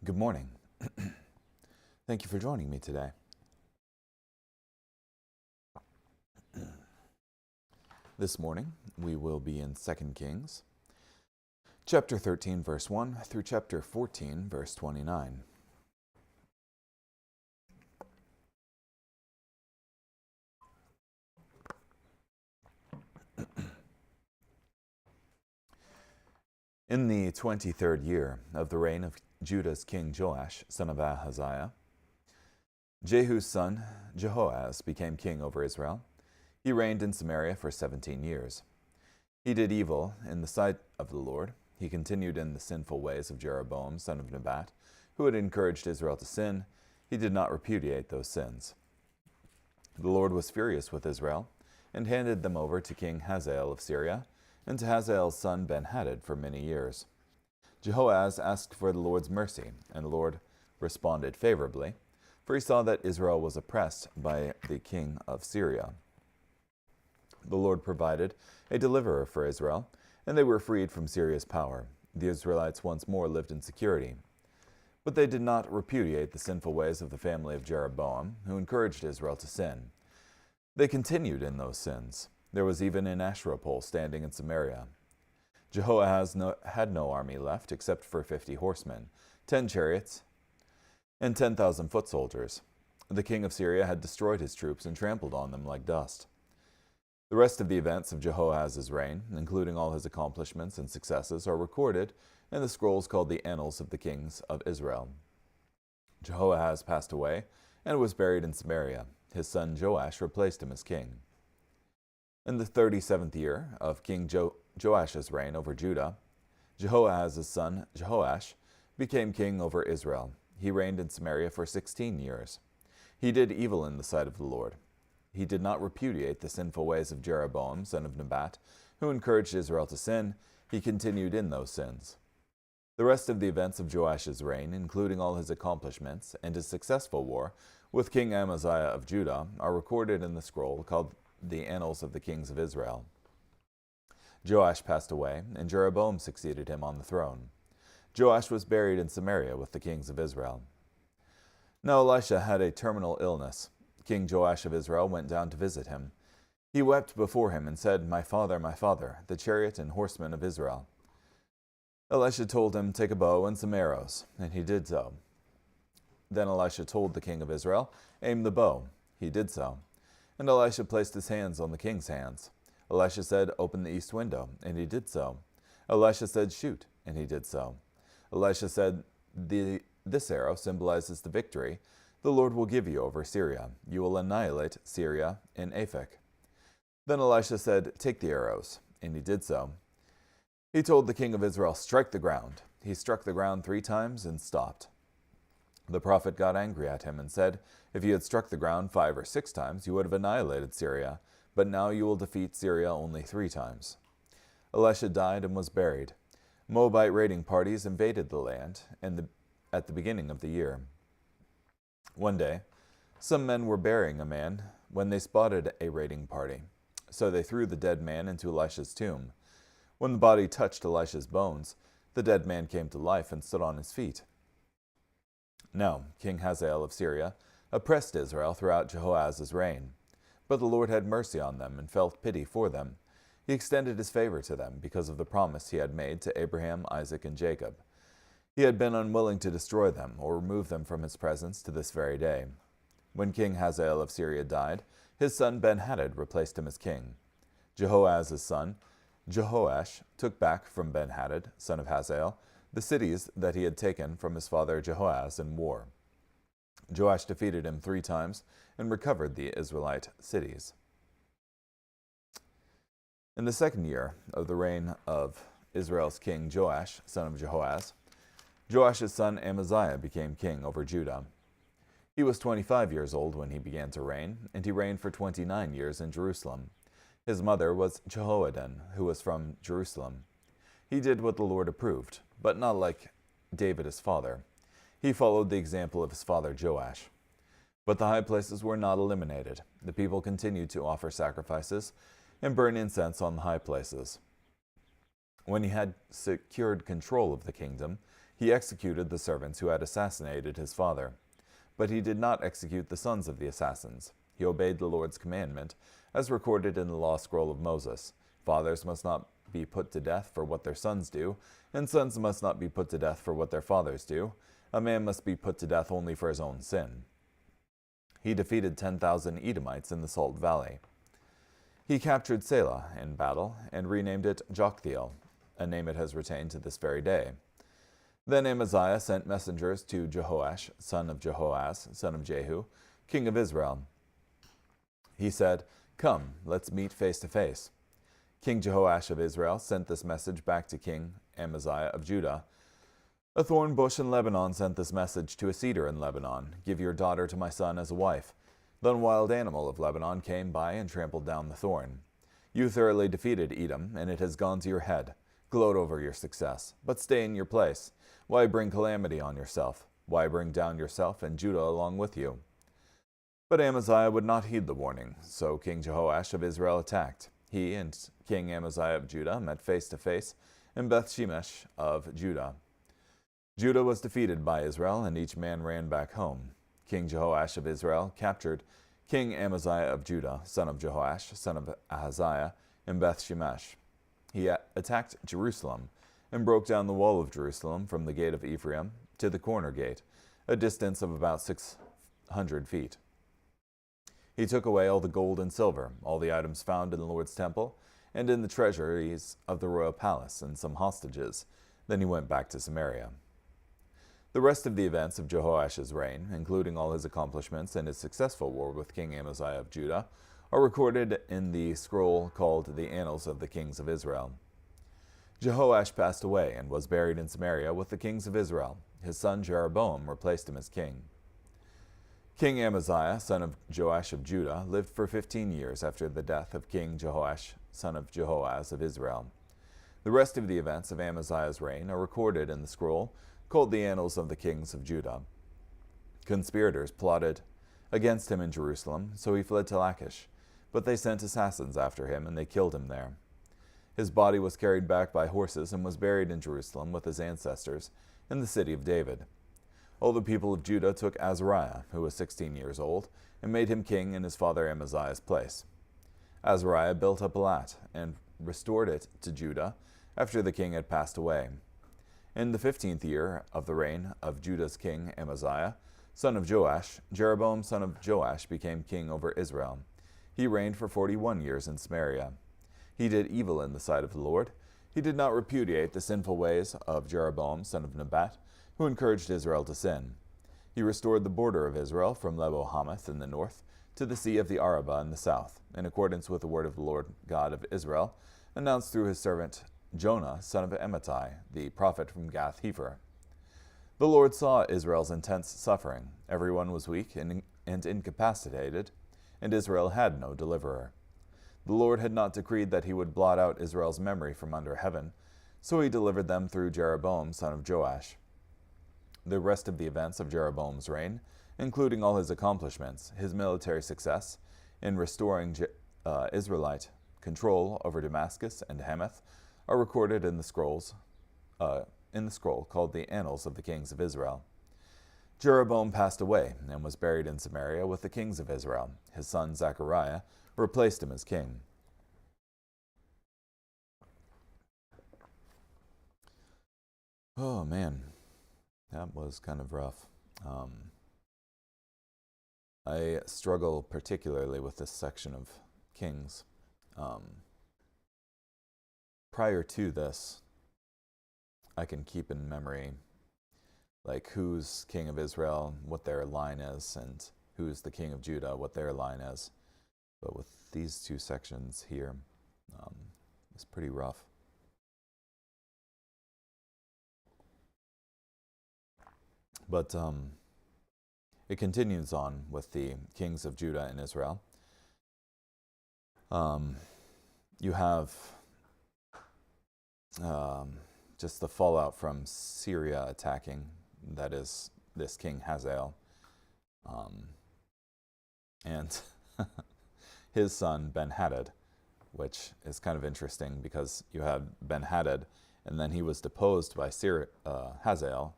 Good morning. Thank you for joining me today. This morning, we will be in 2 Kings, chapter 13, verse 1 through chapter 14, verse 29. In the 23rd year of the reign of Judah's king Joash, son of Ahaziah, Jehu's son Jehoaz became king over Israel. He reigned in Samaria for 17 years. He did evil in the sight of the Lord. He continued in the sinful ways of Jeroboam, son of Nebat, who had encouraged Israel to sin. He did not repudiate those sins. The Lord was furious with Israel and handed them over to King Hazael of Syria and to Hazael's son Ben-Hadad for many years. Jehoaz asked for the Lord's mercy, and the Lord responded favorably, for he saw that Israel was oppressed by the king of Syria. The Lord provided a deliverer for Israel, and they were freed from Syria's power. The Israelites once more lived in security. But they did not repudiate the sinful ways of the family of Jeroboam, who encouraged Israel to sin. They continued in those sins. There was even an Asherah pole standing in Samaria. Jehoahaz had no army left except for 50 horsemen, 10 chariots, and 10,000 foot soldiers. The king of Syria had destroyed his troops and trampled on them like dust. The rest of the events of Jehoahaz's reign, including all his accomplishments and successes, are recorded in the scrolls called the Annals of the Kings of Israel. Jehoahaz passed away and was buried in Samaria. His son Joash replaced him as king. In the 37th year of King Joash's reign over Judah, Jehoahaz's son Jehoash became king over Israel. He reigned in Samaria for 16 years. He did evil in the sight of the Lord. He did not repudiate the sinful ways of Jeroboam, son of Nebat, who encouraged Israel to sin. He continued in those sins. The rest of the events of Joash's reign, including all his accomplishments and his successful war with King Amaziah of Judah, are recorded in the scroll called the Annals of the Kings of Israel. Joash passed away, and Jeroboam succeeded him on the throne. Joash was buried in Samaria with the kings of Israel. Now Elisha had a terminal illness. King Joash of Israel went down to visit him. He wept before him and said, my father, the chariot and horsemen of Israel." Elisha told him, "Take a bow and some arrows," and he did so. Then Elisha told the king of Israel, "Aim the bow." He did so. And Elisha placed his hands on the king's hands. Elisha said, "Open the east window," and he did so. Elisha said, "Shoot," and he did so. Elisha said, "This arrow symbolizes the victory the Lord will give you over Syria. You will annihilate Syria in Aphek." Then Elisha said, "Take the arrows," and he did so. He told the king of Israel, "Strike the ground." He struck the ground 3 times and stopped. The prophet got angry at him and said, "If you had struck the ground 5 or 6 times, you would have annihilated Syria, but now you will defeat Syria only 3 times. Elisha died and was buried. Moabite raiding parties invaded the land at the beginning of the year. One day, some men were burying a man when they spotted a raiding party. So they threw the dead man into Elisha's tomb. When the body touched Elisha's bones, the dead man came to life and stood on his feet. Now, King Hazael of Syria oppressed Israel throughout Jehoahaz's reign. But the Lord had mercy on them and felt pity for them. He extended his favor to them because of the promise he had made to Abraham, Isaac, and Jacob. He had been unwilling to destroy them or remove them from his presence to this very day. When King Hazael of Syria died, his son Ben-Hadad replaced him as king. Jehoahaz's son, Jehoash, took back from Ben-Hadad, son of Hazael, the cities that he had taken from his father Jehoahaz in war. Joash defeated him 3 times and recovered the Israelite cities. In the 2nd year of the reign of Israel's king Joash, son of Jehoahaz, Joash's son Amaziah became king over Judah. He was 25 years old when he began to reign, and he reigned for 29 years in Jerusalem. His mother was Jehoaddan, who was from Jerusalem. He did what the Lord approved, but not like David his father. He followed the example of his father Joash. But the high places were not eliminated. The people continued to offer sacrifices and burn incense on the high places. When he had secured control of the kingdom, he executed the servants who had assassinated his father. But he did not execute the sons of the assassins. He obeyed the Lord's commandment, as recorded in the law scroll of Moses. Fathers must not be put to death for what their sons do, and sons must not be put to death for what their fathers do. A man must be put to death only for his own sin. He defeated 10,000 Edomites in the Salt Valley. He captured Selah in battle and renamed it Joktheel, a name it has retained to this very day. Then Amaziah sent messengers to Jehoash, son of Jehoaz, son of Jehu, king of Israel. He said, "Come, let's meet face to face." King Jehoash of Israel sent this message back to King Amaziah of Judah. A thorn bush in Lebanon sent this message to a cedar in Lebanon, "Give your daughter to my son as a wife." Then a wild animal of Lebanon came by and trampled down the thorn. You thoroughly defeated Edom, and it has gone to your head. Gloat over your success, but stay in your place. Why bring calamity on yourself? Why bring down yourself and Judah along with you? But Amaziah would not heed the warning, so King Jehoash of Israel attacked. He and King Amaziah of Judah met face to face in Beth-shemesh of Judah. Judah was defeated by Israel, and each man ran back home. King Jehoash of Israel captured King Amaziah of Judah, son of Jehoash, son of Ahaziah, in Beth-shemesh. He attacked Jerusalem and broke down the wall of Jerusalem from the gate of Ephraim to the corner gate, a distance of about 600 feet. He took away all the gold and silver, all the items found in the Lord's temple, and in the treasuries of the royal palace, and some hostages. Then he went back to Samaria. The rest of the events of Jehoash's reign, including all his accomplishments and his successful war with King Amaziah of Judah, are recorded in the scroll called the Annals of the Kings of Israel. Jehoash passed away and was buried in Samaria with the kings of Israel. His son Jeroboam replaced him as king. King Amaziah, son of Joash of Judah, lived for 15 years after the death of King Jehoash, son of Jehoaz of Israel. The rest of the events of Amaziah's reign are recorded in the scroll called the Annals of the Kings of Judah. Conspirators plotted against him in Jerusalem, so he fled to Lachish, but they sent assassins after him, and they killed him there. His body was carried back by horses and was buried in Jerusalem with his ancestors in the city of David. All the people of Judah took Azariah, who was 16 years old, and made him king in his father Amaziah's place. Azariah built up Elat and restored it to Judah after the king had passed away. In the 15th year of the reign of Judah's king Amaziah, son of Joash, Jeroboam son of Joash became king over Israel. He reigned for 41 years in Samaria. He did evil in the sight of the Lord. He did not repudiate the sinful ways of Jeroboam son of Nebat, who encouraged Israel to sin. He restored the border of Israel from Lebo-Hamath in the north to the sea of the Arabah in the south, in accordance with the word of the Lord God of Israel, announced through his servant Jonah, son of Amittai, the prophet from Gath-Hepher. The Lord saw Israel's intense suffering. Everyone was weak and incapacitated, and Israel had no deliverer. The Lord had not decreed that he would blot out Israel's memory from under heaven, so he delivered them through Jeroboam, son of Joash. The rest of the events of Jeroboam's reign, including all his accomplishments, his military success in restoring Israelite control over Damascus and Hamath, are recorded in the scroll called the Annals of the Kings of Israel. Jeroboam passed away and was buried in Samaria with the kings of Israel. His son Zechariah replaced him as king. Oh man, that was kind of rough. I struggle particularly with this section of Kings. Prior to this, I can keep in memory like who's king of Israel, what their line is, and who's the king of Judah, what their line is. But with these two sections here, it's pretty rough. But it continues on with the kings of Judah and Israel. You have just the fallout from Syria attacking, that is, this King Hazael. And his son Ben-Hadad which is kind of interesting because you had Ben-Hadad, and then he was deposed by Hazael,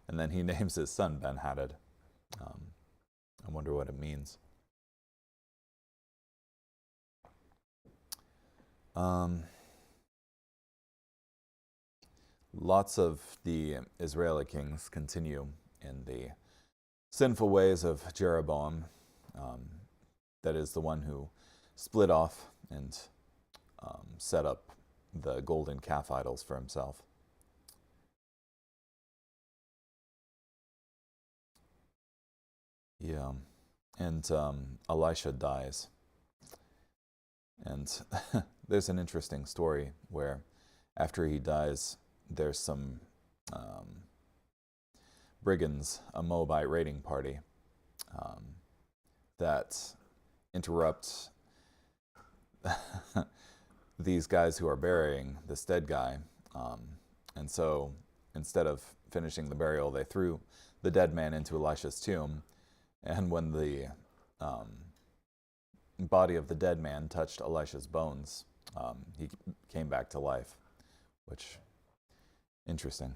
and then he names his son Ben-Hadad. I wonder what it means. Lots of the Israeli kings continue in the sinful ways of Jeroboam, that is the one who split off and set up the golden calf idols for himself. Yeah, and Elisha dies. And there's an interesting story where after he dies, there's some brigands, a Moabite raiding party, that interrupt these guys who are burying this dead guy. And so instead of finishing the burial, they threw the dead man into Elisha's tomb. And when the body of the dead man touched Elisha's bones, he came back to life, which, interesting.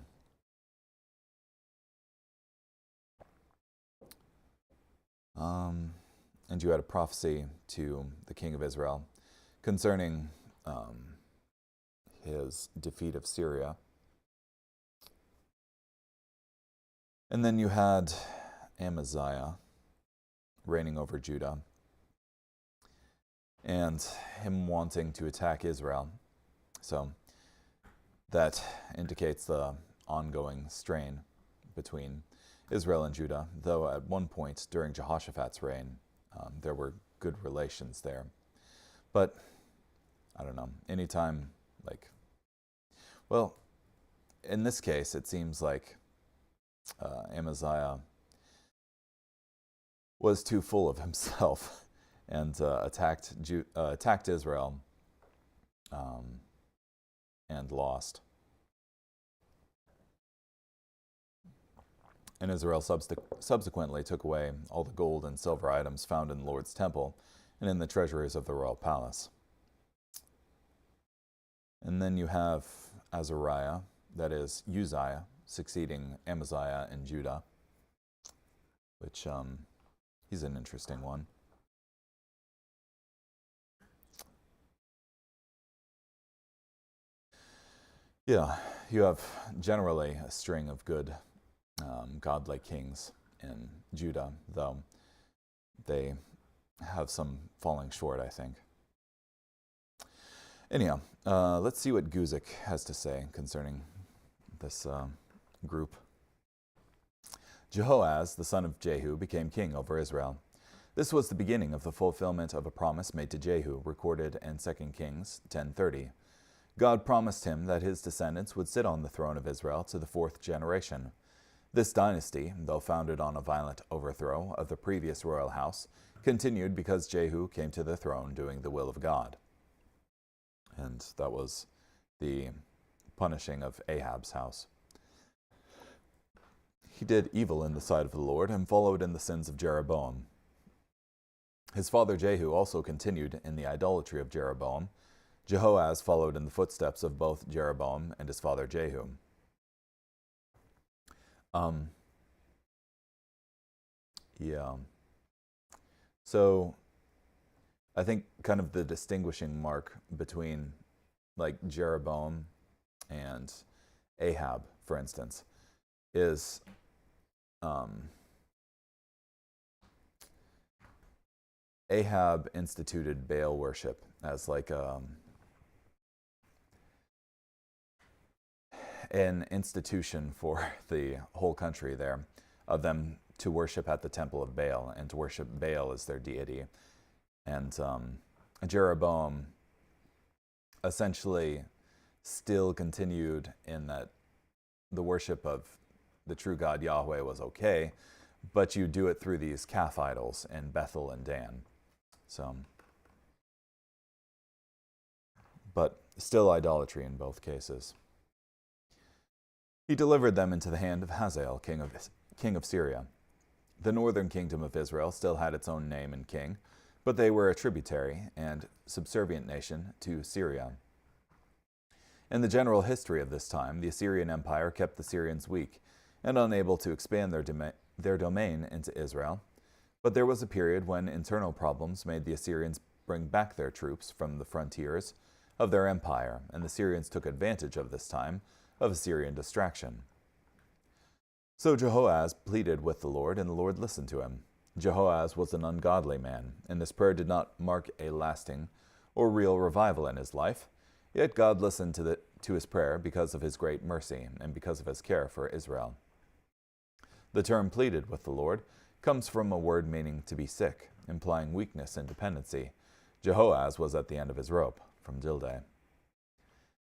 And you had a prophecy to the king of Israel concerning his defeat of Syria. And then you had Amaziah reigning over Judah, and him wanting to attack Israel. So that indicates the ongoing strain between Israel and Judah, though at one point during Jehoshaphat's reign, there were good relations there. But, I don't know, anytime, in this case, it seems like Amaziah was too full of himself and attacked Israel and lost. And Israel subsequently took away all the gold and silver items found in the Lord's temple and in the treasuries of the royal palace. And then you have Azariah, that is Uzziah, succeeding Amaziah in Judah, which he's an interesting one. Yeah, you have generally a string of good godlike kings in Judah, though they have some falling short, I think. Anyhow, let's see what Guzik has to say concerning this group. Jehoaz, the son of Jehu, became king over Israel. This was the beginning of the fulfillment of a promise made to Jehu, recorded in 2 Kings 10:30. God promised him that his descendants would sit on the throne of Israel to the 4th generation. This dynasty, though founded on a violent overthrow of the previous royal house, continued because Jehu came to the throne doing the will of God. And that was the punishing of Ahab's house. He did evil in the sight of the Lord and followed in the sins of Jeroboam. His father Jehu also continued in the idolatry of Jeroboam. Jehoaz followed in the footsteps of both Jeroboam and his father Jehu. So I think kind of the distinguishing mark between Jeroboam and Ahab, for instance, is Ahab instituted Baal worship as an institution for the whole country there, of them to worship at the temple of Baal and to worship Baal as their deity. And Jeroboam essentially still continued in that the worship of the true God Yahweh was okay, but you do it through these calf idols in Bethel and Dan. So, but still idolatry in both cases. He delivered them into the hand of Hazael, king of Syria. The northern kingdom of Israel still had its own name and king, but they were a tributary and subservient nation to Syria. In the general history of this time, the Assyrian Empire kept the Syrians weak and unable to expand their domain into Israel. But there was a period when internal problems made the Assyrians bring back their troops from the frontiers of their empire, and the Syrians took advantage of this time of Assyrian distraction. So Jehoahaz pleaded with the Lord, and the Lord listened to him. Jehoahaz was an ungodly man, and this prayer did not mark a lasting or real revival in his life. Yet God listened to his prayer because of his great mercy and because of his care for Israel. The term pleaded with the Lord comes from a word meaning to be sick, implying weakness and dependency. Jehoahaz was at the end of his rope, from Dildeh.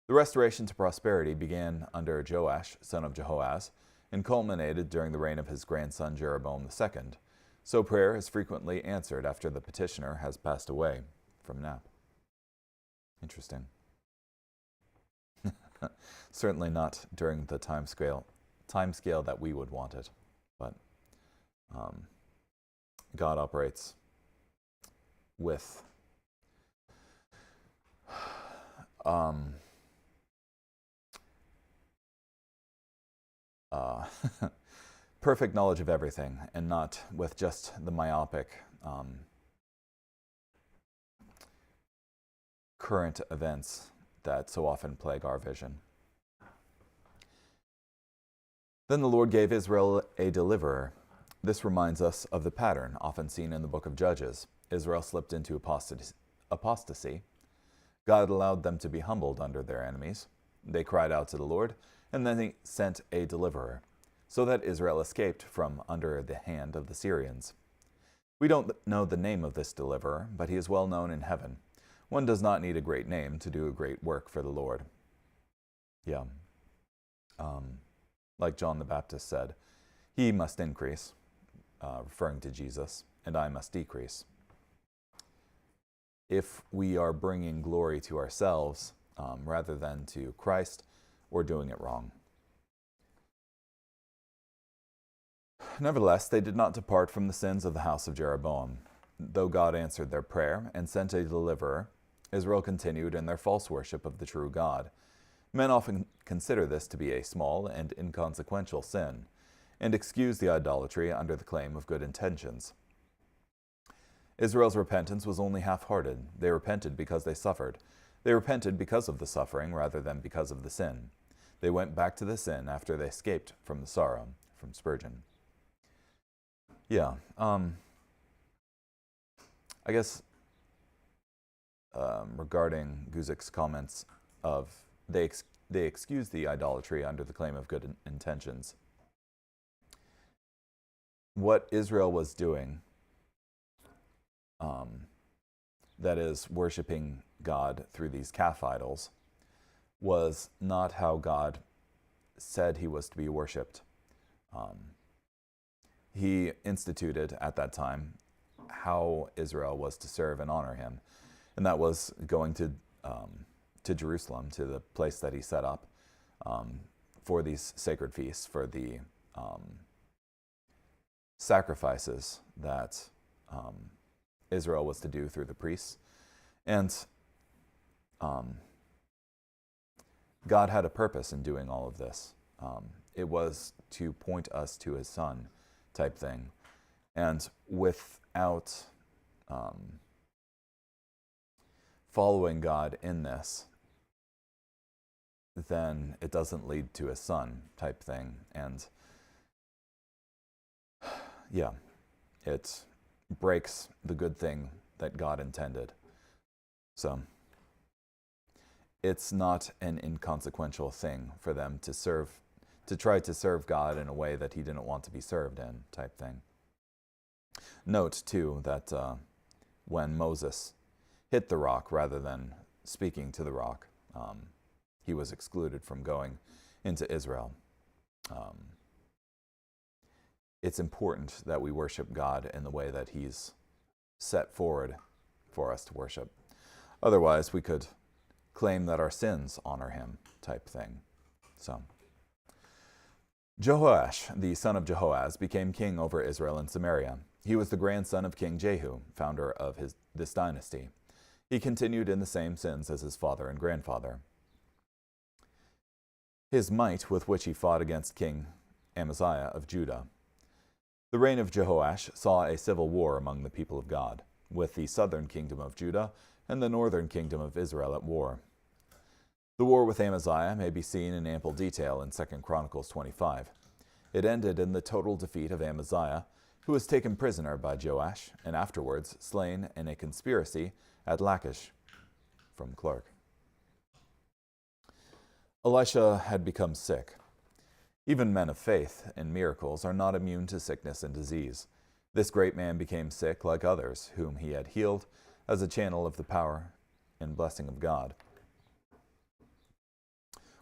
The restoration to prosperity began under Joash, son of Jehoahaz, and culminated during the reign of his grandson Jeroboam II. So prayer is frequently answered after the petitioner has passed away, from Nap. Interesting. Certainly not during the time scale that we would want it, but God operates with perfect knowledge of everything, and not with just the myopic current events that so often plague our vision. Then the Lord gave Israel a deliverer. This reminds us of the pattern often seen in the book of Judges. Israel slipped into apostasy. God allowed them to be humbled under their enemies. They cried out to the Lord, and then he sent a deliverer, so that Israel escaped from under the hand of the Syrians. We don't know the name of this deliverer, but he is well known in heaven. One does not need a great name to do a great work for the Lord. Yeah. Like John the Baptist said, he must increase, referring to Jesus, and I must decrease. If we are bringing glory to ourselves rather than to Christ, we're doing it wrong. Nevertheless, they did not depart from the sins of the house of Jeroboam. Though God answered their prayer and sent a deliverer, Israel continued in their false worship of the true God. Men often consider this to be a small and inconsequential sin, and excuse the idolatry under the claim of good intentions. Israel's repentance was only half-hearted. They repented because they suffered. They repented because of the suffering rather than because of the sin. They went back to the sin after they escaped from the sorrow, from Spurgeon. Yeah, I guess regarding Guzik's comments of they excuse the idolatry under the claim of good intentions. What Israel was doing, that is, worshiping God through these calf idols, was not how God said he was to be worshipped. He instituted at that time how Israel was to serve and honor him, and that was going to Jerusalem, to the place that he set up for these sacred feasts, for the sacrifices that Israel was to do through the priests. And God had a purpose in doing all of this. It was to point us to his Son, type thing. And without following God in this, then it doesn't lead to his Son, type thing. And yeah, it breaks the good thing that God intended. So it's not an inconsequential thing for them to try to serve God in a way that he didn't want to be served in, type thing. Note, too, that when Moses hit the rock rather than speaking to the rock, he was excluded from going into Israel. It's important that we worship God in the way that he's set forward for us to worship. Otherwise, we could claim that our sins honor him, type thing. So, Jehoash, the son of Jehoahaz, became king over Israel and Samaria. He was the grandson of King Jehu, founder of this dynasty. He continued in the same sins as his father and grandfather. His might with which he fought against King Amaziah of Judah. The reign of Jehoash saw a civil war among the people of God, with the southern kingdom of Judah and the northern kingdom of Israel at war. The war with Amaziah may be seen in ample detail in 2 Chronicles 25. It ended in the total defeat of Amaziah, who was taken prisoner by Joash and afterwards slain in a conspiracy at Lachish. From Clark. Elisha had become sick. Even men of faith and miracles are not immune to sickness and disease. This great man became sick like others, whom he had healed, as a channel of the power and blessing of God.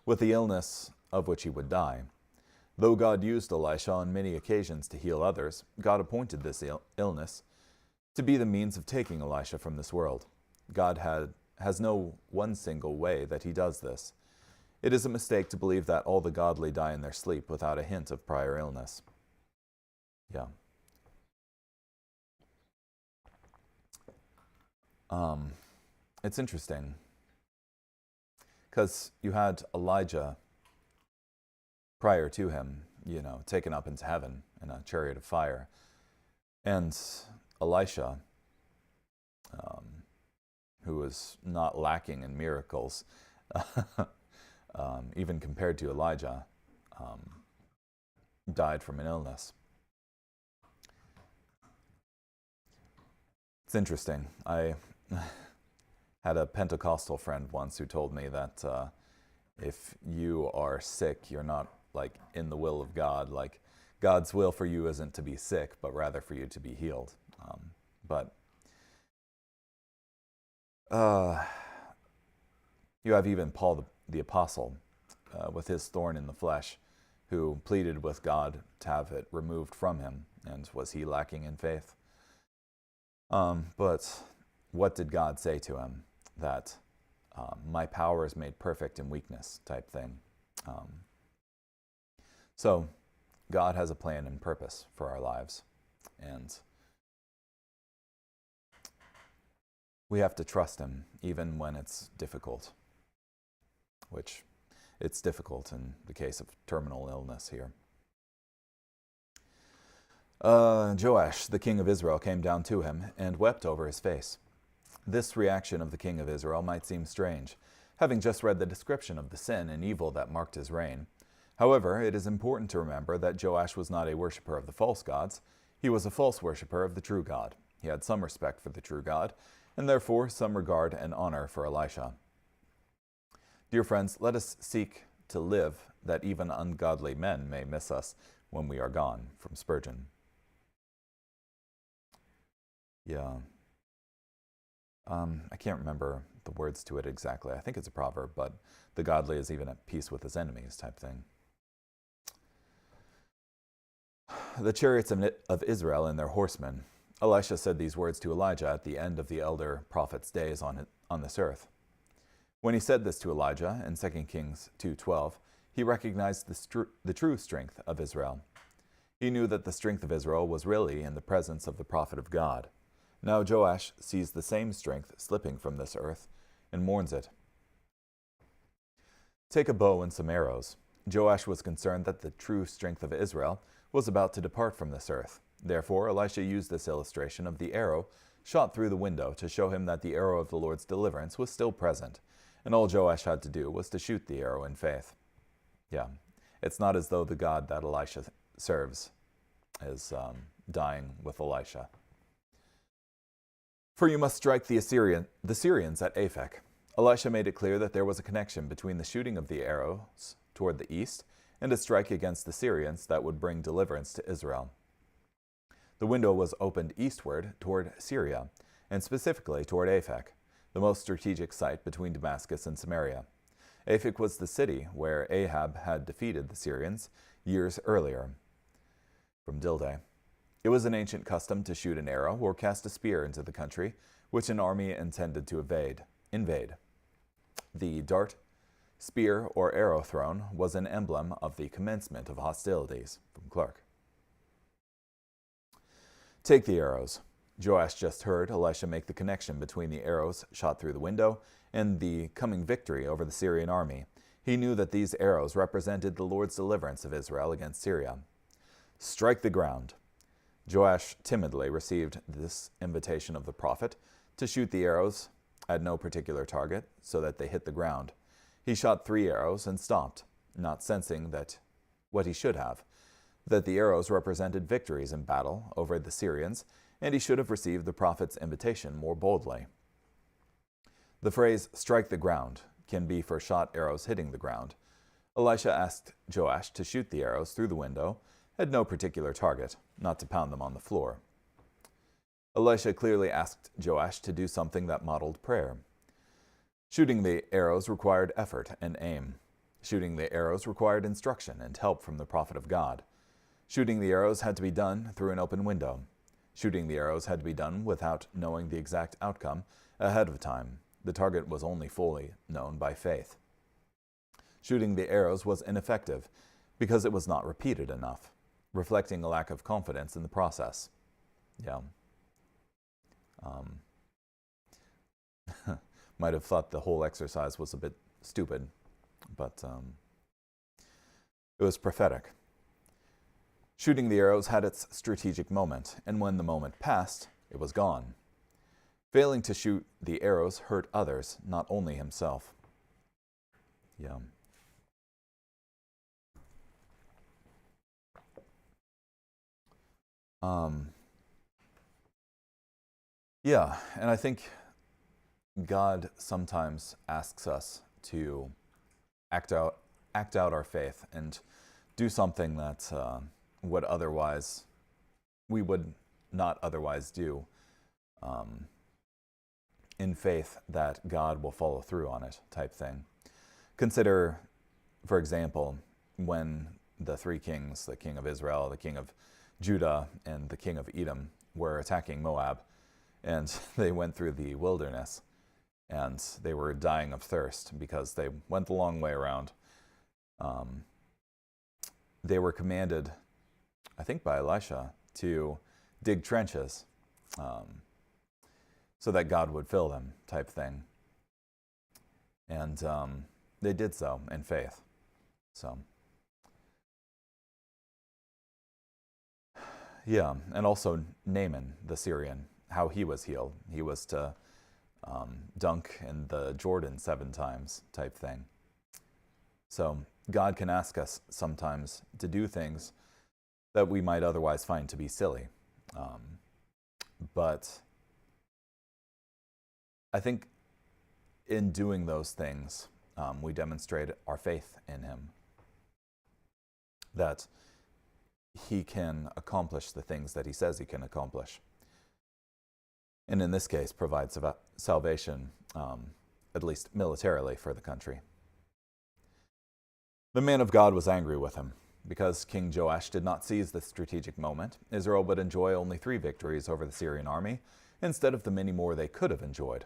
With the illness of which he would die. Though God used Elisha on many occasions to heal others, God appointed this illness to be the means of taking Elisha from this world. God has no one single way that he does this. It is a mistake to believe that all the godly die in their sleep without a hint of prior illness. Yeah. It's interesting because you had Elijah prior to him, taken up into heaven in a chariot of fire. And Elisha, who was not lacking in miracles, even compared to Elijah, died from an illness. It's interesting. I had a Pentecostal friend once who told me that if you are sick, you're not in the will of God. God's will for you isn't to be sick, but rather for you to be healed. You have even Paul the Apostle with his thorn in the flesh, who pleaded with God to have it removed from him. And was he lacking in faith? But what did God say to him? That my power is made perfect in weakness type thing. So God has a plan and purpose for our lives. And we have to trust him even when it's difficult, which it's difficult in the case of terminal illness here. Joash, the king of Israel, came down to him and wept over his face. This reaction of the king of Israel might seem strange, having just read the description of the sin and evil that marked his reign. However, it is important to remember that Joash was not a worshiper of the false gods. He was a false worshiper of the true God. He had some respect for the true God, and therefore some regard and honor for Elisha. Dear friends, let us seek to live that even ungodly men may miss us when we are gone. From Spurgeon. Yeah. I can't remember the words to it exactly. I think it's a proverb, but the godly is even at peace with his enemies type thing. The chariots of Israel and their horsemen. Elisha said these words to Elijah at the end of the elder prophet's days on this earth. When he said this to Elijah in 2 Kings 2:12, he recognized the true strength of Israel. He knew that the strength of Israel was really in the presence of the prophet of God. Now Joash sees the same strength slipping from this earth and mourns it. Take a bow and some arrows. Joash was concerned that the true strength of Israel was about to depart from this earth. Therefore, Elisha used this illustration of the arrow shot through the window to show him that the arrow of the Lord's deliverance was still present, and all Joash had to do was to shoot the arrow in faith. Yeah, it's not as though the God that Elisha serves is dying with Elisha. For you must strike the Syrians at Aphek. Elisha made it clear that there was a connection between the shooting of the arrows toward the east and a strike against the Syrians that would bring deliverance to Israel. The window was opened eastward toward Syria, and specifically toward Aphek, the most strategic site between Damascus and Samaria. Aphek was the city where Ahab had defeated the Syrians years earlier. From Dilday. It was an ancient custom to shoot an arrow or cast a spear into the country which an army intended to invade. The dart, spear, or arrow thrown was an emblem of the commencement of hostilities. From Clark. "Take the arrows." Joash just heard Elisha make the connection between the arrows shot through the window and the coming victory over the Syrian army. He knew that these arrows represented the Lord's deliverance of Israel against Syria. "Strike the ground." Joash timidly received this invitation of the prophet to shoot the arrows at no particular target so that they hit the ground. He shot 3 arrows and stopped, not sensing that what he should have, that the arrows represented victories in battle over the Syrians, and he should have received the prophet's invitation more boldly. The phrase "strike the ground" can be for shot arrows hitting the ground. Elisha asked Joash to shoot the arrows through the window at no particular target, not to pound them on the floor. Elisha clearly asked Joash to do something that modeled prayer. Shooting the arrows required effort and aim. Shooting the arrows required instruction and help from the prophet of God. Shooting the arrows had to be done through an open window. Shooting the arrows had to be done without knowing the exact outcome ahead of time. The target was only fully known by faith. Shooting the arrows was ineffective because it was not repeated enough, reflecting a lack of confidence in the process. Might have thought the whole exercise was a bit stupid, but it was prophetic. Shooting the arrows had its strategic moment, and when the moment passed, it was gone. Failing to shoot the arrows hurt others, not only himself. And I think God sometimes asks us to act out our faith and do something that we would not otherwise do, in faith that God will follow through on it, type thing. Consider, for example, when the 3 kings, the king of Israel, the king of Judah, and the king of Edom, were attacking Moab, and they went through the wilderness, and they were dying of thirst because they went the long way around. They were commanded, I think by Elisha, to dig trenches so that God would fill them, type thing. And they did so in faith. And also Naaman, the Syrian, how he was healed. He was to dunk in the Jordan 7 times, type thing. So God can ask us sometimes to do things that we might otherwise find to be silly. But I think in doing those things, we demonstrate our faith in him, that he can accomplish the things that he says he can accomplish. And in this case, provides salvation, at least militarily, for the country. The man of God was angry with him. Because King Joash did not seize the strategic moment, Israel would enjoy only 3 victories over the Syrian army, instead of the many more they could have enjoyed.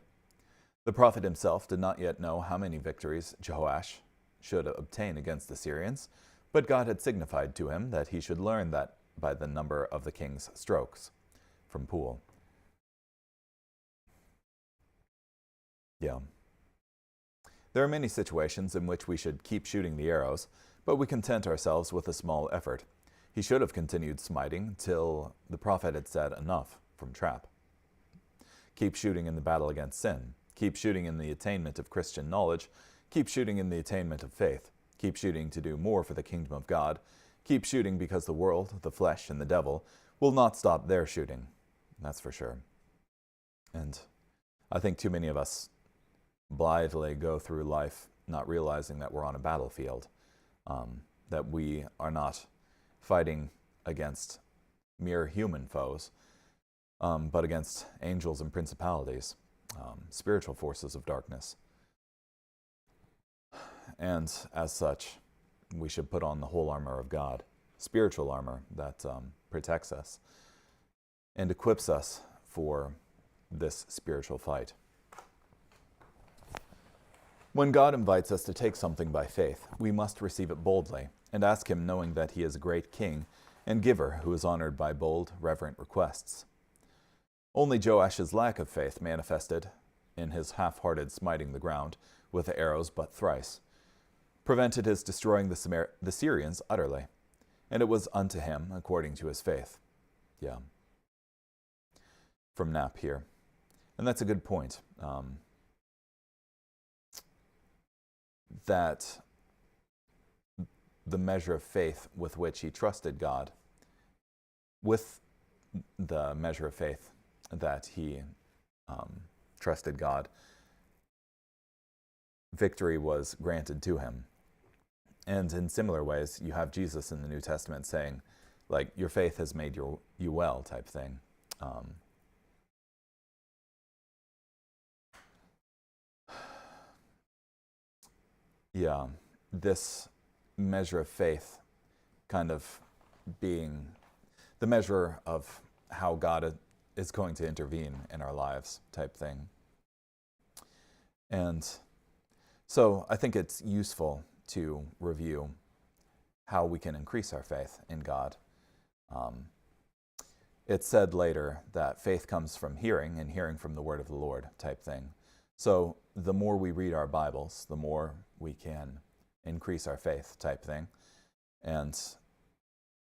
The prophet himself did not yet know how many victories Joash should obtain against the Syrians, but God had signified to him that he should learn that by the number of the king's strokes. From Poole. There are many situations in which we should keep shooting the arrows, but we content ourselves with a small effort. He should have continued smiting till the prophet had said enough from trap. Keep shooting in the battle against sin. Keep shooting in the attainment of Christian knowledge. Keep shooting in the attainment of faith. Keep shooting to do more for the kingdom of God. Keep shooting because the world, the flesh, and the devil will not stop their shooting. That's for sure. And I think too many of us blithely go through life not realizing that we're on a battlefield, that we are not fighting against mere human foes, but against angels and principalities, spiritual forces of darkness. And as such, we should put on the whole armor of God, spiritual armor that protects us and equips us for this spiritual fight. When God invites us to take something by faith, we must receive it boldly and ask him knowing that he is a great king and giver who is honored by bold, reverent requests. Only Joash's lack of faith manifested in his half-hearted smiting the ground with the arrows but thrice, prevented his destroying the Syrians utterly, and it was unto him according to his faith. Yeah. From Knapp here. And that's a good point. That the measure of faith with which he trusted God, with the measure of faith that he trusted God, victory was granted to him. And in similar ways, you have Jesus in the New Testament saying, like, your faith has made you well type thing. Yeah, this measure of faith kind of being the measure of how God is going to intervene in our lives type thing. And so I think it's useful to review how we can increase our faith in God. It's said later that faith comes from hearing, and hearing from the word of the Lord type thing. So the more we read our Bibles, the more we can increase our faith type thing. And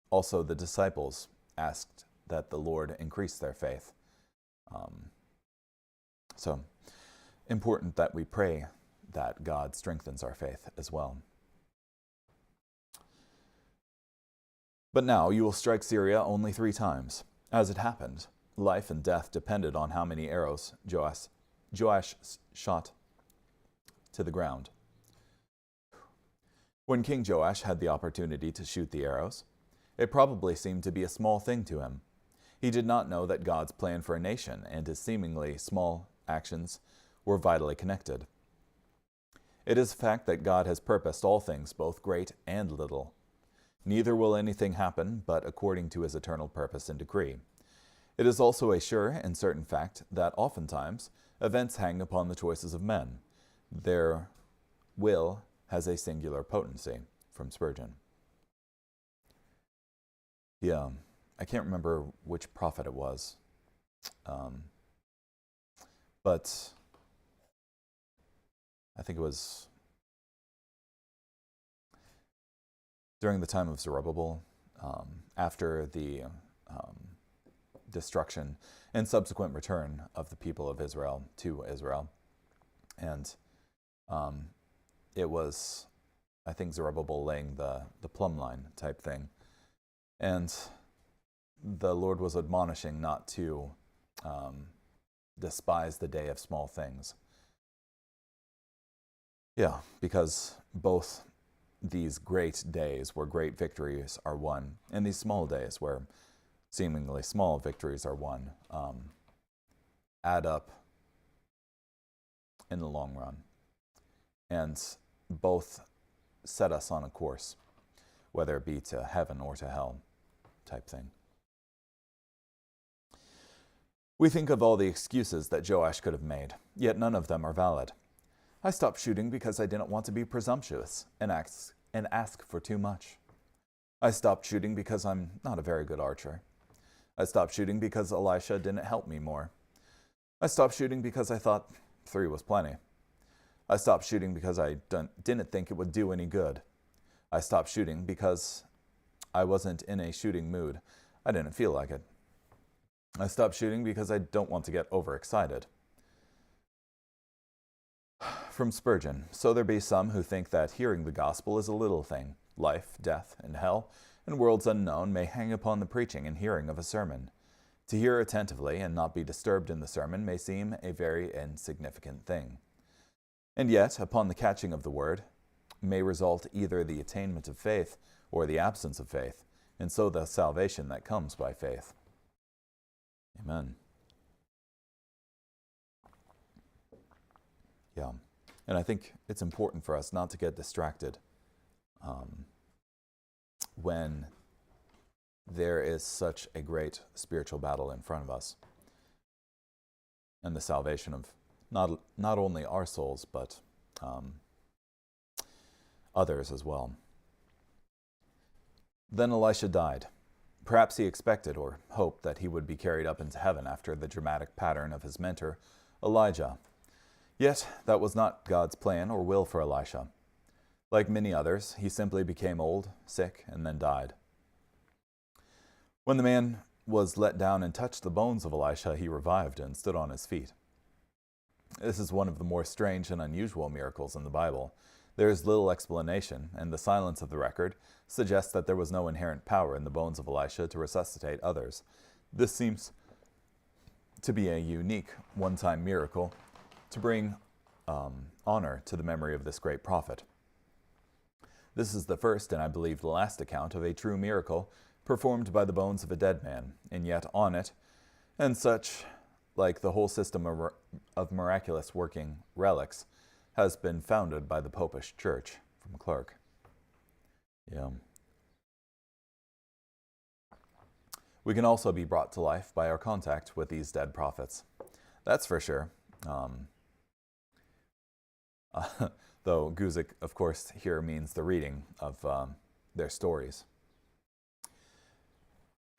also the disciples asked that the Lord increase their faith. So important that we pray that God strengthens our faith as well. But now you will strike Syria only 3 times. As it happened, life and death depended on how many arrows Joash shot to the ground. When King Joash had the opportunity to shoot the arrows, it probably seemed to be a small thing to him. He did not know that God's plan for a nation and his seemingly small actions were vitally connected. It is a fact that God has purposed all things, both great and little. Neither will anything happen but according to his eternal purpose and decree. It is also a sure and certain fact that oftentimes events hang upon the choices of men. Their will has a singular potency, from Spurgeon. Yeah, I can't remember which prophet it was, but I think it was during the time of Zerubbabel, after the destruction and subsequent return of the people of Israel to Israel. And it was, I think, Zerubbabel laying the plumb line type thing. And the Lord was admonishing not to despise the day of small things. Yeah, because both these great days where great victories are won, and these small days where seemingly small victories are won, add up in the long run. And both set us on a course, whether it be to heaven or to hell type thing. We think of all the excuses that Joash could have made, yet none of them are valid. I stopped shooting because I didn't want to be presumptuous and ask for too much. I stopped shooting because I'm not a very good archer. I stopped shooting because Elisha didn't help me more. I stopped shooting because I thought 3 was plenty. I stopped shooting because I didn't think it would do any good. I stopped shooting because I wasn't in a shooting mood. I didn't feel like it. I stopped shooting because I don't want to get overexcited. From Spurgeon, so there be some who think that hearing the gospel is a little thing. Life, death, and hell, and worlds unknown may hang upon the preaching and hearing of a sermon. To hear attentively and not be disturbed in the sermon may seem a very insignificant thing. And yet, upon the catching of the word, may result either the attainment of faith or the absence of faith, and so the salvation that comes by faith. Amen. Yeah. And I think it's important for us not to get distracted when there is such a great spiritual battle in front of us, and the salvation of not only our souls, but others as well. Then Elisha died, Perhaps he expected or hoped that he would be carried up into heaven after the dramatic pattern of his mentor, Elijah. Yet, that was not God's plan or will for Elisha. Like many others, he simply became old, sick, and then died. When the man was let down and touched the bones of Elisha, he revived and stood on his feet. This is one of the more strange and unusual miracles in the Bible. There is little explanation, and the silence of the record suggests that there was no inherent power in the bones of Elisha to resuscitate others. This seems to be a unique, one-time miracle to bring honor to the memory of this great prophet. This is the first, and I believe the last account of a true miracle performed by the bones of a dead man, and yet on it, and such, like the whole system of miraculous working relics, has been founded by the Popish Church. From Clark. Yeah. We can also be brought to life by our contact with these dead prophets. That's for sure. Though Guzik, of course, here means the reading of their stories.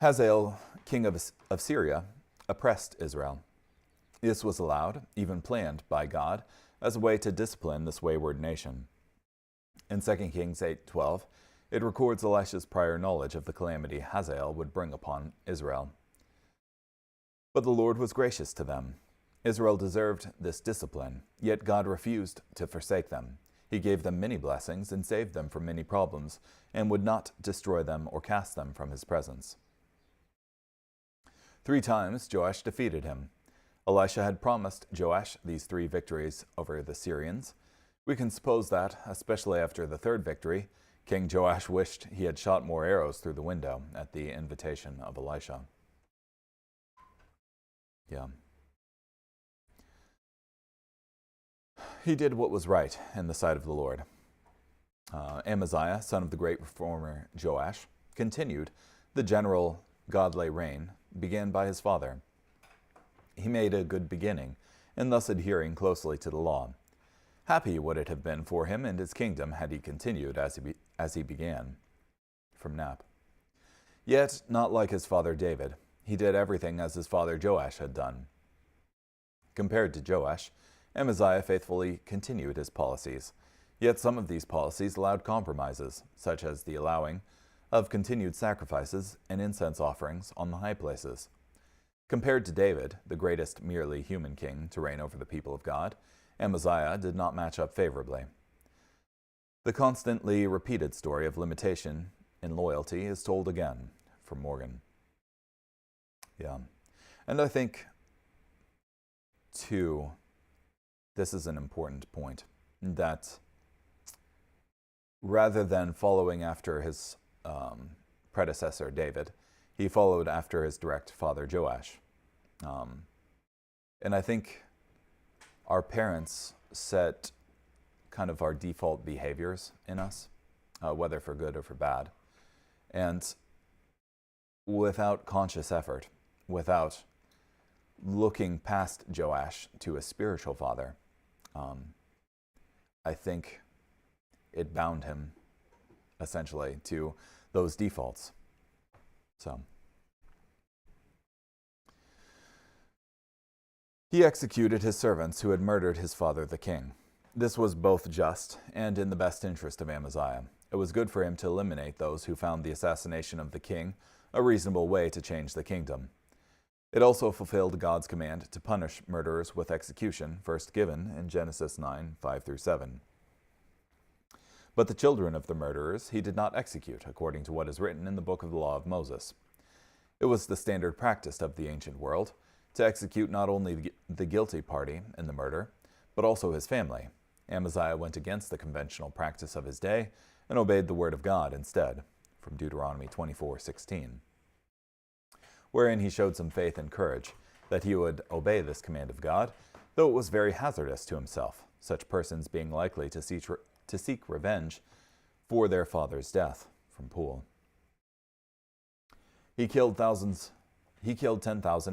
Hazael, king of Syria, oppressed Israel. This was allowed, even planned by God, as a way to discipline this wayward nation. In 2 Kings 8:12, it records Elisha's prior knowledge of the calamity Hazael would bring upon Israel. But the Lord was gracious to them. Israel deserved this discipline, yet God refused to forsake them. He gave them many blessings and saved them from many problems, and would not destroy them or cast them from his presence. 3 times Joash defeated him. Elisha had promised Joash these 3 victories over the Syrians. We can suppose that, especially after the 3rd victory, King Joash wished he had shot more arrows through the window at the invitation of Elisha. Yeah. He did what was right in the sight of the Lord. Amaziah, son of the great reformer Joash, continued the general godly reign began by his father. He made a good beginning, and thus adhering closely to the law. Happy would it have been for him and his kingdom had he continued as he began. From Knapp. Yet, not like his father David, he did everything as his father Joash had done. Compared to Joash, Amaziah faithfully continued his policies, yet some of these policies allowed compromises, such as the allowing of continued sacrifices and incense offerings on the high places. Compared to David, the greatest merely human king to reign over the people of God, Amaziah did not match up favorably. The constantly repeated story of limitation in loyalty is told again, from Morgan. Yeah. And I think, too, this is an important point, that rather than following after his predecessor David, he followed after his direct father Joash. And I think our parents set kind of our default behaviors in us, whether for good or for bad. And without conscious effort, without looking past Joash to a spiritual father, I think it bound him essentially to those defaults. So he executed his servants who had murdered his father the king. This was both just and in the best interest of Amaziah. It was good for him to eliminate those who found the assassination of the king a reasonable way to change the kingdom. It also fulfilled God's command to punish murderers with execution, first given in Genesis 9:5-7. But the children of the murderers he did not execute, according to what is written in the book of the law of Moses. It was the standard practice of the ancient world to execute not only the guilty party in the murder, but also his family. Amaziah went against the conventional practice of his day and obeyed the word of God instead, from Deuteronomy 24:16, wherein he showed some faith and courage that he would obey this command of God, though it was very hazardous to himself, such persons being likely to seek revenge for their father's death, from Poole. He killed 10,000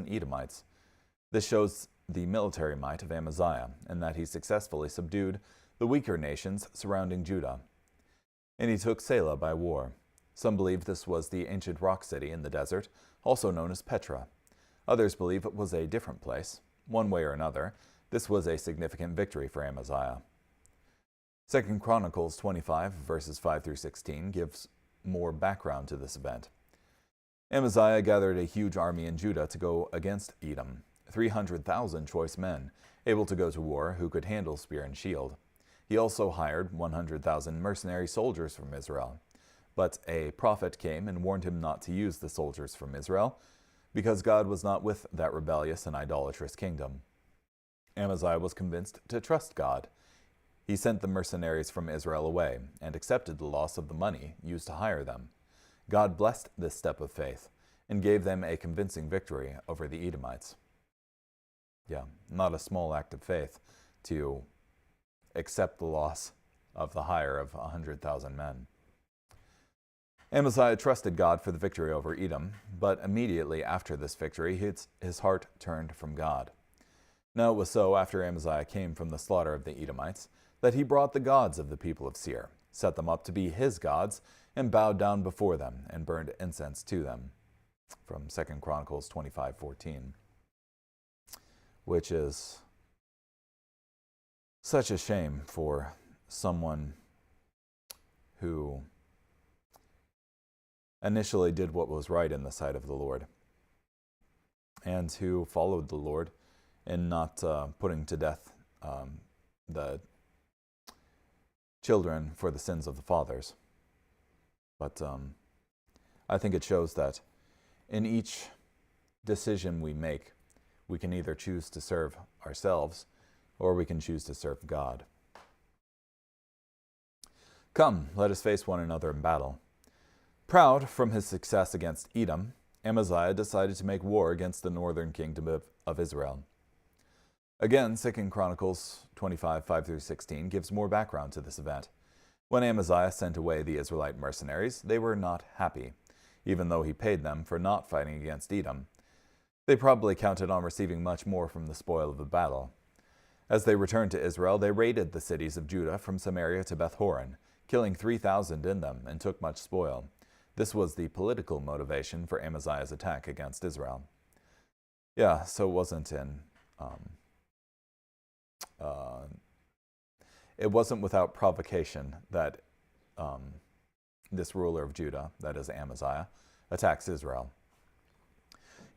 Edomites. This shows the military might of Amaziah, and that he successfully subdued the weaker nations surrounding Judah. And he took Selah by war. Some believe this was the ancient rock city in the desert, also known as Petra. Others believe it was a different place. One way or another, this was a significant victory for Amaziah. 2 Chronicles 25, verses 5 through 16, gives more background to this event. Amaziah gathered a huge army in Judah to go against Edom, 300,000 choice men, able to go to war, who could handle spear and shield. He also hired 100,000 mercenary soldiers from Israel. But a prophet came and warned him not to use the soldiers from Israel, because God was not with that rebellious and idolatrous kingdom. Amaziah was convinced to trust God. He sent the mercenaries from Israel away and accepted the loss of the money used to hire them. God blessed this step of faith and gave them a convincing victory over the Edomites. Yeah, not a small act of faith to accept the loss of the hire of 100,000 men. Amaziah trusted God for the victory over Edom, but immediately after this victory, his heart turned from God. Now it was so, after Amaziah came from the slaughter of the Edomites, that he brought the gods of the people of Seir, set them up to be his gods, and bowed down before them, and burned incense to them. From 2 Chronicles 25:14, which is such a shame for someone who initially did what was right in the sight of the Lord, and who followed the Lord in not putting to death the children for the sins of the fathers. But I think it shows that in each decision we make, we can either choose to serve ourselves or we can choose to serve God. Come, let us face one another in battle. Proud from his success against Edom, Amaziah decided to make war against the northern kingdom of Israel. Again, 2 Chronicles 25, 5 through 16 gives more background to this event. When Amaziah sent away the Israelite mercenaries, they were not happy, even though he paid them for not fighting against Edom. They probably counted on receiving much more from the spoil of the battle. As they returned to Israel, they raided the cities of Judah from Samaria to Beth-horon, killing 3,000 in them, and took much spoil. This was the political motivation for Amaziah's attack against Israel. Yeah, so it wasn't it wasn't without provocation that this ruler of Judah, that is Amaziah, attacks Israel.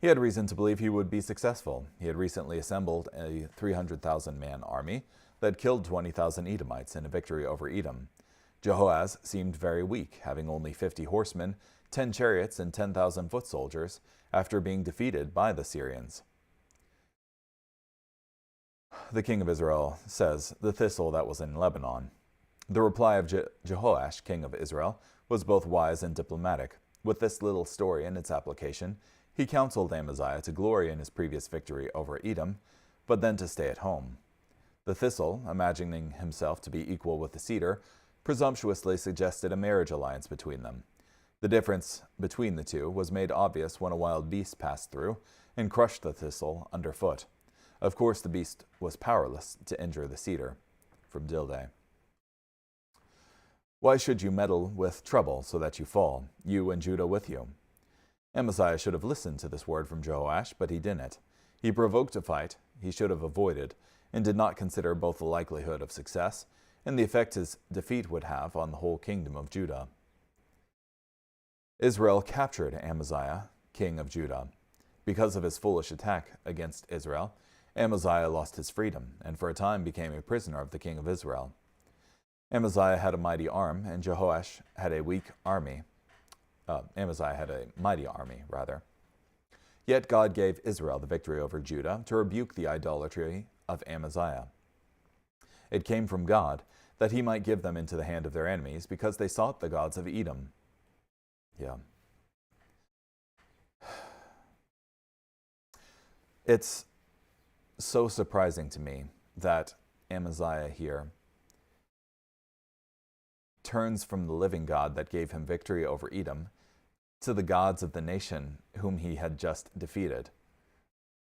He had reason to believe he would be successful. He had recently assembled a 300,000-man army that killed 20,000 Edomites in a victory over Edom. Jehoaz seemed very weak, having only 50 horsemen, 10 chariots, and 10,000 foot soldiers, after being defeated by the Syrians. The king of Israel says, "The thistle that was in Lebanon." The reply of Jehoash, king of Israel, was both wise and diplomatic. With this little story and its application, he counseled Amaziah to glory in his previous victory over Edom, but then to stay at home. The thistle, imagining himself to be equal with the cedar, presumptuously suggested a marriage alliance between them. The difference between the two was made obvious when a wild beast passed through and crushed the thistle underfoot. Of course, the beast was powerless to injure the cedar. From Dildé. Why should you meddle with trouble so that you fall, you and Judah with you? Amaziah should have listened to this word from Jehoash, but he didn't. He provoked a fight he should have avoided, and did not consider both the likelihood of success and the effect his defeat would have on the whole kingdom of Judah. Israel captured Amaziah, king of Judah. Because of his foolish attack against Israel, Amaziah lost his freedom, and for a time became a prisoner of the king of Israel. Amaziah had a mighty arm, and Jehoash had a weak army. Amaziah had a mighty army, rather. Yet God gave Israel the victory over Judah to rebuke the idolatry of Amaziah. It came from God that he might give them into the hand of their enemies, because they sought the gods of Edom. Yeah. It's so surprising to me that Amaziah here turns from the living God that gave him victory over Edom to the gods of the nation whom he had just defeated.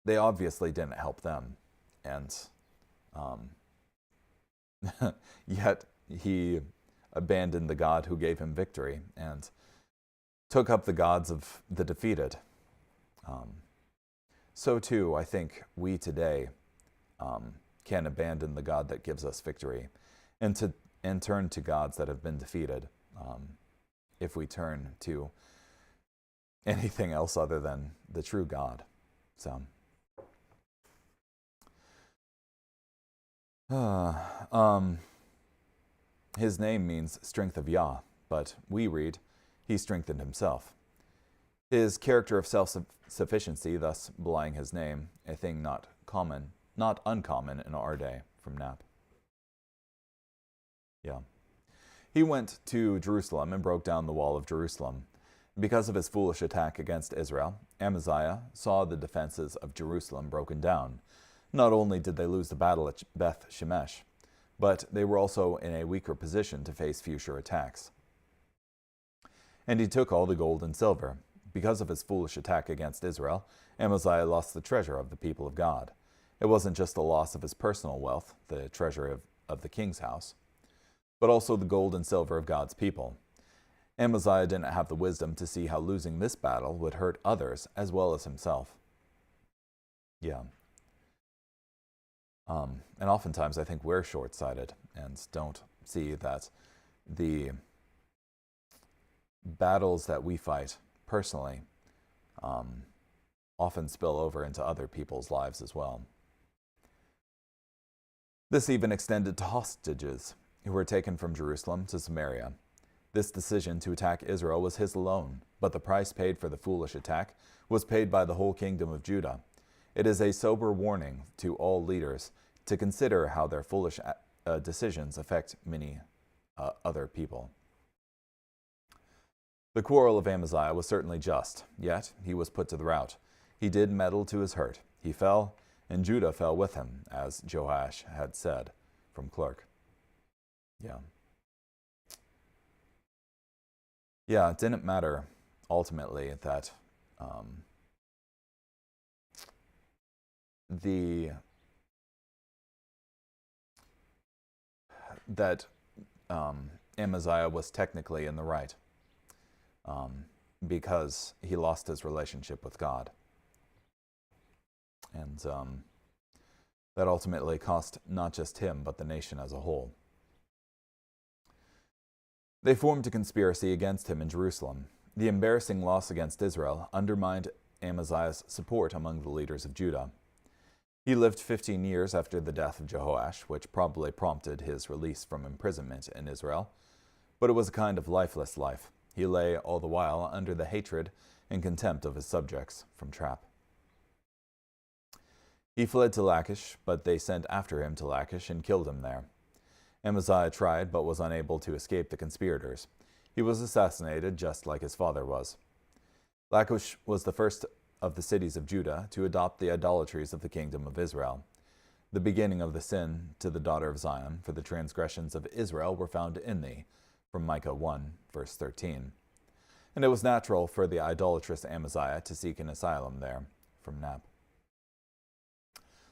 They obviously didn't help them, and yet he abandoned the God who gave him victory. And took up the gods of the defeated. So too, I think we today can abandon the God that gives us victory and turn to gods that have been defeated. If we turn to anything else other than the true God. So, his name means strength of Yah, but we read, he strengthened himself. His character of self-sufficiency, thus belying his name, a thing not uncommon in our day, from Nap. Yeah. He went to Jerusalem and broke down the wall of Jerusalem. Because of his foolish attack against Israel, Amaziah saw the defenses of Jerusalem broken down. Not only did they lose the battle at Beth Shemesh, but they were also in a weaker position to face future attacks. And he took all the gold and silver. Because of his foolish attack against Israel, Amaziah lost the treasure of the people of God. It wasn't just the loss of his personal wealth, the treasure of the king's house, but also the gold and silver of God's people. Amaziah didn't have the wisdom to see how losing this battle would hurt others as well as himself. Yeah. And oftentimes I think we're short-sighted and don't see that the battles that we fight personally often spill over into other people's lives as well. This even extended to hostages who were taken from Jerusalem to Samaria. This decision to attack Israel was his alone, but the price paid for the foolish attack was paid by the whole kingdom of Judah. It is a sober warning to all leaders to consider how their foolish decisions affect many other people. The quarrel of Amaziah was certainly just, yet he was put to the rout. He did meddle to his hurt. He fell, and Judah fell with him, as Joash had said, from Clark. Yeah, it didn't matter ultimately that Amaziah was technically in the right because he lost his relationship with God. And that ultimately cost not just him, but the nation as a whole. They formed a conspiracy against him in Jerusalem. The embarrassing loss against Israel undermined Amaziah's support among the leaders of Judah. He lived 15 years after the death of Jehoash, which probably prompted his release from imprisonment in Israel, but it was a kind of lifeless life. He lay all the while under the hatred and contempt of his subjects, from Trap. He fled to Lachish, but they sent after him to Lachish and killed him there. Amaziah tried, but was unable to escape the conspirators. He was assassinated just like his father was. Lachish was the first of the cities of Judah to adopt the idolatries of the kingdom of Israel. The beginning of the sin to the daughter of Zion, for the transgressions of Israel were found in thee, from Micah 1, verse 13. And it was natural for the idolatrous Amaziah to seek an asylum there, from Nap.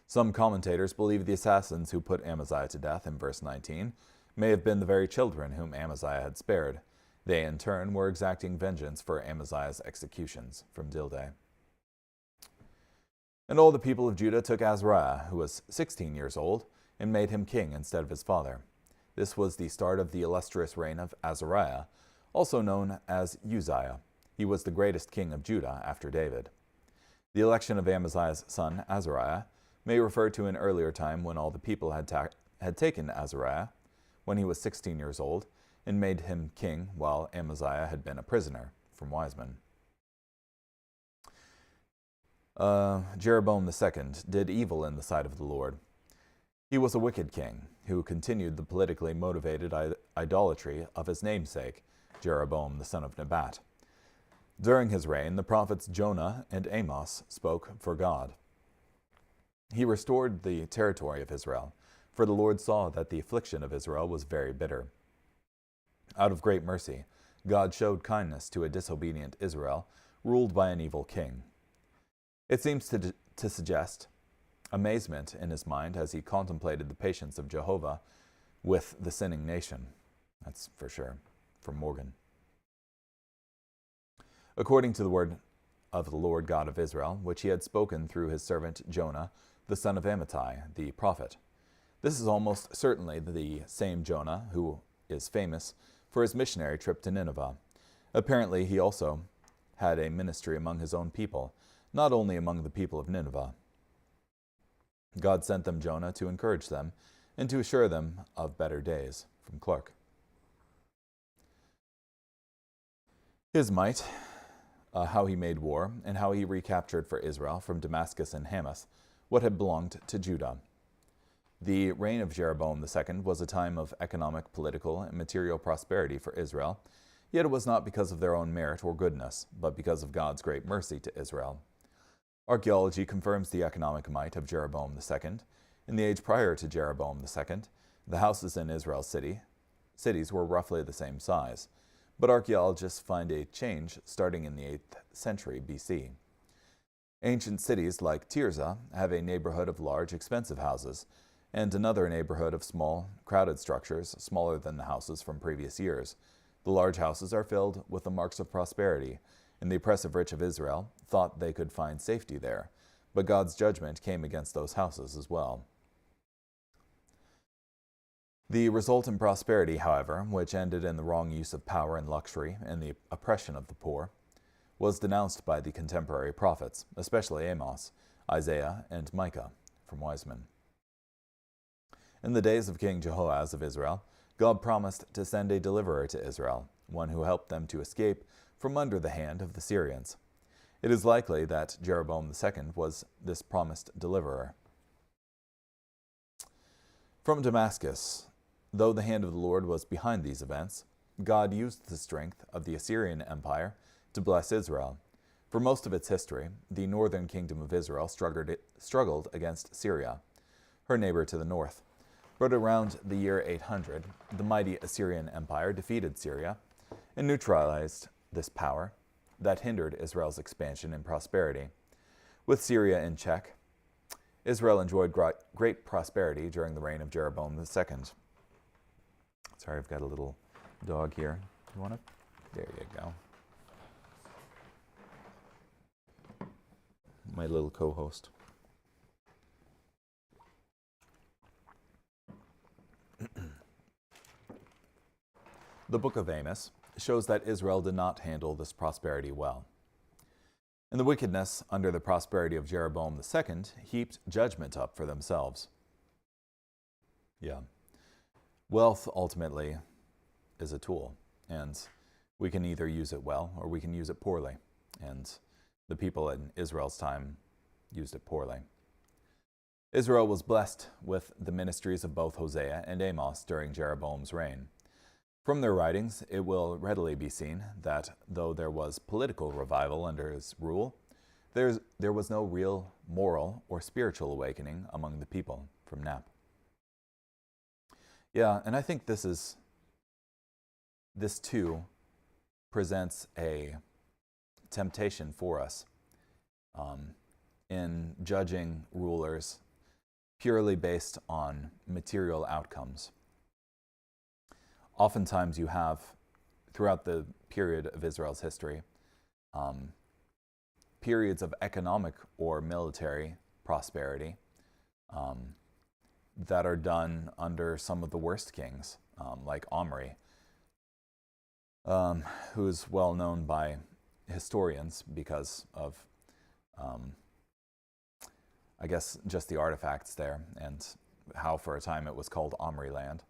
Some commentators believe the assassins who put Amaziah to death in verse 19 may have been the very children whom Amaziah had spared. They, in turn, were exacting vengeance for Amaziah's executions, from Dildé. And all the people of Judah took Azariah, who was 16 years old, and made him king instead of his father. This was the start of the illustrious reign of Azariah, also known as Uzziah. He was the greatest king of Judah after David. The election of Amaziah's son, Azariah, may refer to an earlier time when all the people had taken Azariah, when he was 16 years old, and made him king while Amaziah had been a prisoner, from Wiseman. Jeroboam II did evil in the sight of the Lord. He was a wicked king who continued the politically motivated idolatry of his namesake, Jeroboam the son of Nebat. During his reign, the prophets Jonah and Amos spoke for God. He restored the territory of Israel, for the Lord saw that the affliction of Israel was very bitter. Out of great mercy, God showed kindness to a disobedient Israel, ruled by an evil king. It seems to suggest amazement in his mind as he contemplated the patience of Jehovah with the sinning nation. That's for sure, from Morgan. according to the word of the Lord God of Israel, which he had spoken through his servant Jonah, the son of Amittai, the prophet. This is almost certainly the same Jonah who is famous for his missionary trip to Nineveh. Apparently, he also had a ministry among his own people, not only among the people of Nineveh. God sent them Jonah to encourage them and to assure them of better days. From Clark. His might, how he made war, and how he recaptured for Israel from Damascus and Hamath what had belonged to Judah. The reign of Jeroboam II was a time of economic, political, and material prosperity for Israel, yet it was not because of their own merit or goodness, but because of God's great mercy to Israel. Archaeology confirms the economic might of Jeroboam II. In the age prior to Jeroboam II, the houses in Israel's cities were roughly the same size, but archaeologists find a change starting in the 8th century BC. Ancient cities like Tirzah have a neighborhood of large, expensive houses, and another neighborhood of small, crowded structures, smaller than the houses from previous years. The large houses are filled with the marks of prosperity, and the oppressive rich of Israel thought they could find safety there, but God's judgment came against those houses as well. The resultant prosperity, however, which ended in the wrong use of power and luxury and the oppression of the poor, was denounced by the contemporary prophets, especially Amos, Isaiah, and Micah, from Wiseman. In the days of King Jehoaz of Israel, God promised to send a deliverer to Israel, one who helped them to escape from under the hand of the Syrians. It is likely that Jeroboam II was this promised deliverer. From Damascus, though the hand of the Lord was behind these events, God used the strength of the Assyrian Empire to bless Israel. For most of its history, the northern kingdom of Israel struggled against Syria, her neighbor to the north. But around the year 800, the mighty Assyrian Empire defeated Syria and neutralized this power that hindered Israel's expansion and prosperity. With Syria in check, Israel enjoyed great prosperity during the reign of Jeroboam II. Sorry, I've got a little dog here. You want it? There you go. My little co-host. The book of Amos shows that Israel did not handle this prosperity well. And the wickedness under the prosperity of Jeroboam II heaped judgment up for themselves. Wealth ultimately is a tool, and we can either use it well or we can use it poorly. And the people in Israel's time used it poorly. Israel was blessed with the ministries of both Hosea and Amos during Jeroboam's reign. From their writings, it will readily be seen that though there was political revival under his rule, there was no real moral or spiritual awakening among the people. From Knapp. And I think this too presents a temptation for us in judging rulers purely based on material outcomes. Oftentimes you have, throughout the period of Israel's history, periods of economic or military prosperity that are done under some of the worst kings, like Omri, who's well known by historians because of, I guess, just the artifacts there and how for a time it was called Omri land.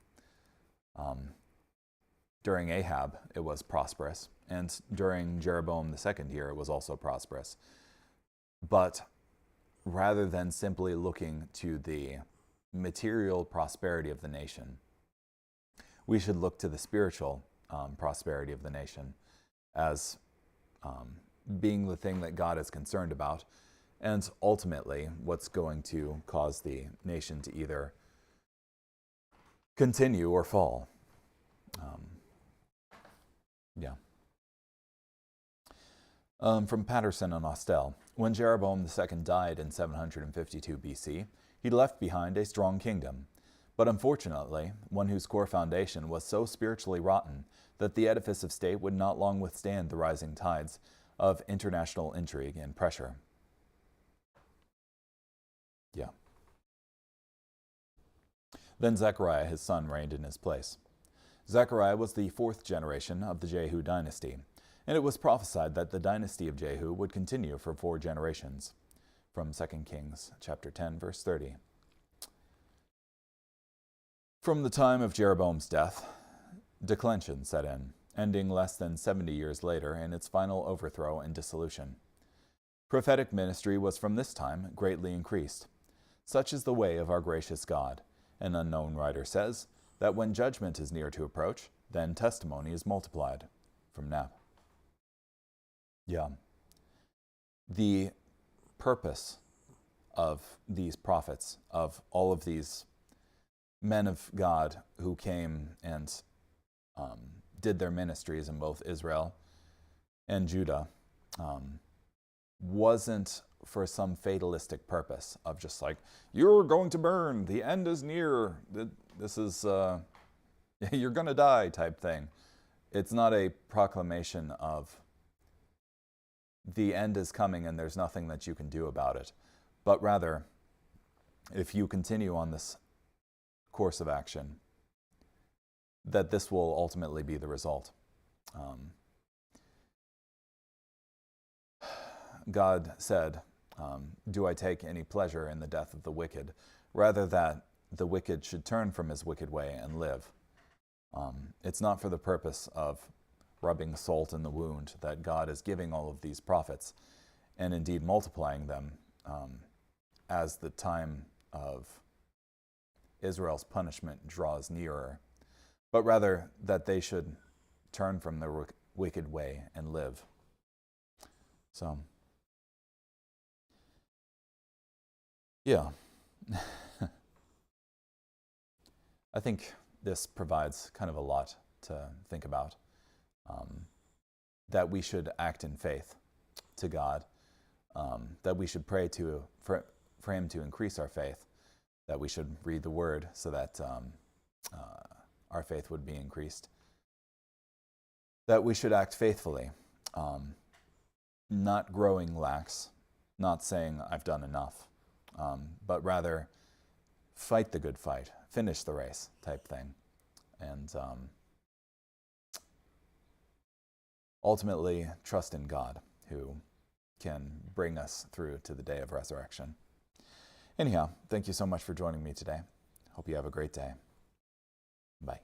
During Ahab, it was prosperous, and during Jeroboam II here, it was also prosperous. But rather than simply looking to the material prosperity of the nation, we should look to the spiritual prosperity of the nation as being the thing that God is concerned about, and ultimately what's going to cause the nation to either continue or fall. From Patterson and Austell, when Jeroboam II died in 752 BC, he left behind a strong kingdom, but unfortunately, one whose core foundation was so spiritually rotten that the edifice of state would not long withstand the rising tides of international intrigue and pressure. Yeah. Then Zechariah, his son, reigned in his place. Zechariah was the fourth generation of the Jehu dynasty, and it was prophesied that the dynasty of Jehu would continue for 4 generations. From 2 Kings chapter 10, verse 30. From the time of Jeroboam's death, declension set in, ending less than 70 years later in its final overthrow and dissolution. Prophetic ministry was from this time greatly increased. Such is the way of our gracious God. An unknown writer says that when judgment is near to approach, then testimony is multiplied. From Knapp. Yeah. The purpose of these prophets, of all of these men of God who came and did their ministries in both Israel and Judah, wasn't for some fatalistic purpose of just like, you're going to burn, the end is near, this is, you're going to die type thing. It's not a proclamation of the end is coming and there's nothing that you can do about it. But rather, if you continue on this course of action, that this will ultimately be the result. God said, do I take any pleasure in the death of the wicked, rather that the wicked should turn from his wicked way and live. It's not for the purpose of rubbing salt in the wound that God is giving all of these prophets, and indeed multiplying them as the time of Israel's punishment draws nearer, but rather that they should turn from their wicked way and live. So, yeah. I think this provides kind of a lot to think about. That we should act in faith to God, that we should pray for Him to increase our faith, that we should read the Word so that our faith would be increased, that we should act faithfully, not growing lax, not saying I've done enough, but rather fight the good fight, finish the race type thing, and ultimately trust in God, who can bring us through to the day of resurrection. Anyhow, thank you so much for joining me today. Hope you have a great day. Bye.